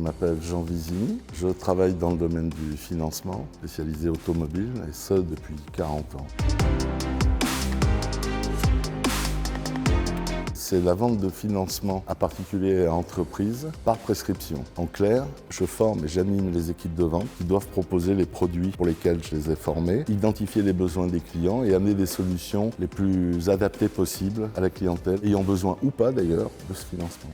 m'appelle Jean Vizini. Je travaille dans le domaine du financement, spécialisé automobile, et ce depuis 40 ans. C'est la vente de financement à particuliers et à entreprises par prescription. En clair, je forme et j'anime les équipes de vente qui doivent proposer les produits pour lesquels je les ai formés, identifier les besoins des clients et amener des solutions les plus adaptées possibles à la clientèle, ayant besoin ou pas d'ailleurs de ce financement.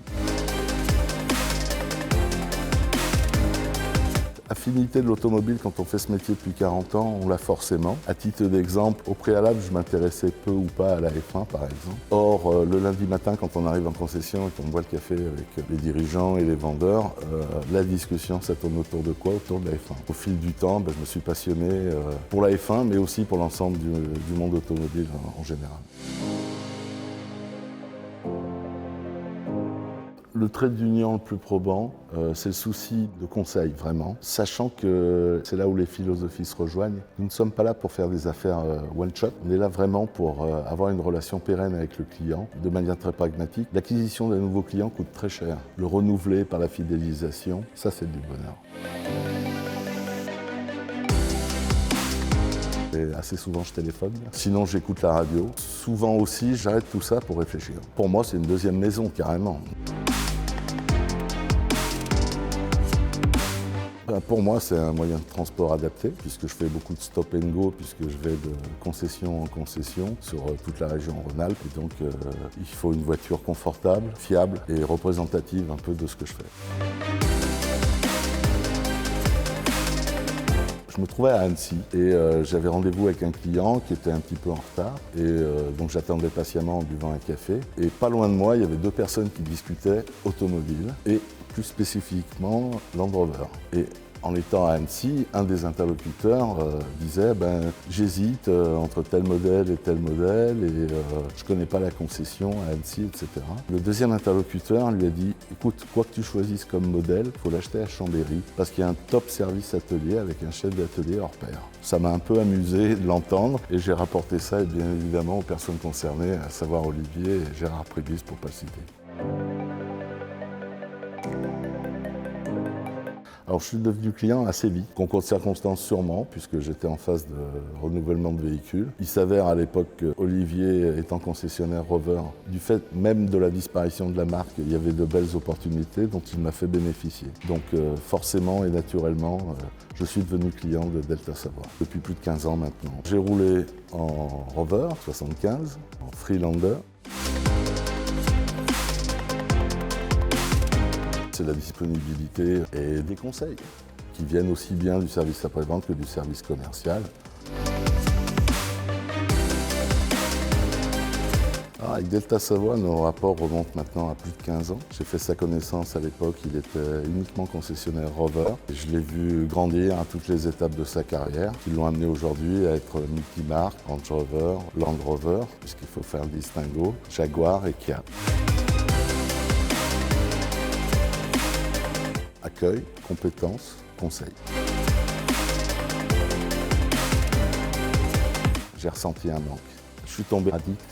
Affinité de l'automobile, quand on fait ce métier depuis 40 ans, on l'a forcément. À titre d'exemple, au préalable, je m'intéressais peu ou pas à la F1 par exemple. Or, le lundi matin, quand on arrive en concession et qu'on boit le café avec les dirigeants et les vendeurs, la discussion, ça tourne autour de quoi? Autour de la F1. Au fil du temps, je me suis passionné pour la F1, mais aussi pour l'ensemble du monde automobile en général. Le trait d'union le plus probant, c'est le souci de conseil, vraiment. Sachant que c'est là où les philosophies se rejoignent. Nous ne sommes pas là pour faire des affaires one-shot. On est là vraiment pour avoir une relation pérenne avec le client, de manière très pragmatique. L'acquisition d'un nouveau client coûte très cher. Le renouveler par la fidélisation, ça c'est du bonheur. Et assez souvent je téléphone, sinon j'écoute la radio. Souvent aussi j'arrête tout ça pour réfléchir. Pour moi c'est une deuxième maison carrément. Pour moi, c'est un moyen de transport adapté, puisque je fais beaucoup de stop and go, puisque je vais de concession en concession sur toute la région Rhône-Alpes. Et donc, il faut une voiture confortable, fiable et représentative un peu de ce que je fais. Je me trouvais à Annecy et j'avais rendez-vous avec un client qui était un petit peu en retard. Et donc j'attendais patiemment en buvant un café. Et pas loin de moi, il y avait deux personnes qui discutaient automobile et plus spécifiquement Land Rover. Et en étant à Annecy, un des interlocuteurs disait j'hésite entre tel modèle et tel modèle et je ne connais pas la concession à Annecy, etc. Le deuxième interlocuteur lui a dit écoute, quoi que tu choisisses comme modèle, il faut l'acheter à Chambéry parce qu'il y a un top service atelier avec un chef d'atelier hors pair. Ça m'a un peu amusé de l'entendre et j'ai rapporté ça bien évidemment aux personnes concernées, à savoir Olivier et Gérard Prébis pour ne pas le citer. Alors je suis devenu client assez vite, concours de circonstances sûrement, puisque j'étais en phase de renouvellement de véhicules. Il s'avère à l'époque que Olivier étant concessionnaire Rover, du fait même de la disparition de la marque, il y avait de belles opportunités dont il m'a fait bénéficier. Donc forcément et naturellement, je suis devenu client de Delta Savoie depuis plus de 15 ans maintenant. J'ai roulé en Rover 75, en Freelander. C'est la disponibilité et des conseils qui viennent aussi bien du service après-vente que du service commercial. Avec Delta Savoie, nos rapports remontent maintenant à plus de 15 ans. J'ai fait sa connaissance à l'époque, il était uniquement concessionnaire Rover. Et je l'ai vu grandir à toutes les étapes de sa carrière, qui l'ont amené aujourd'hui à être multimarque, Range Rover, Land Rover, puisqu'il faut faire le distinguo, Jaguar et Kia. Accueil, compétences, conseil. J'ai ressenti un manque. Je suis tombé addict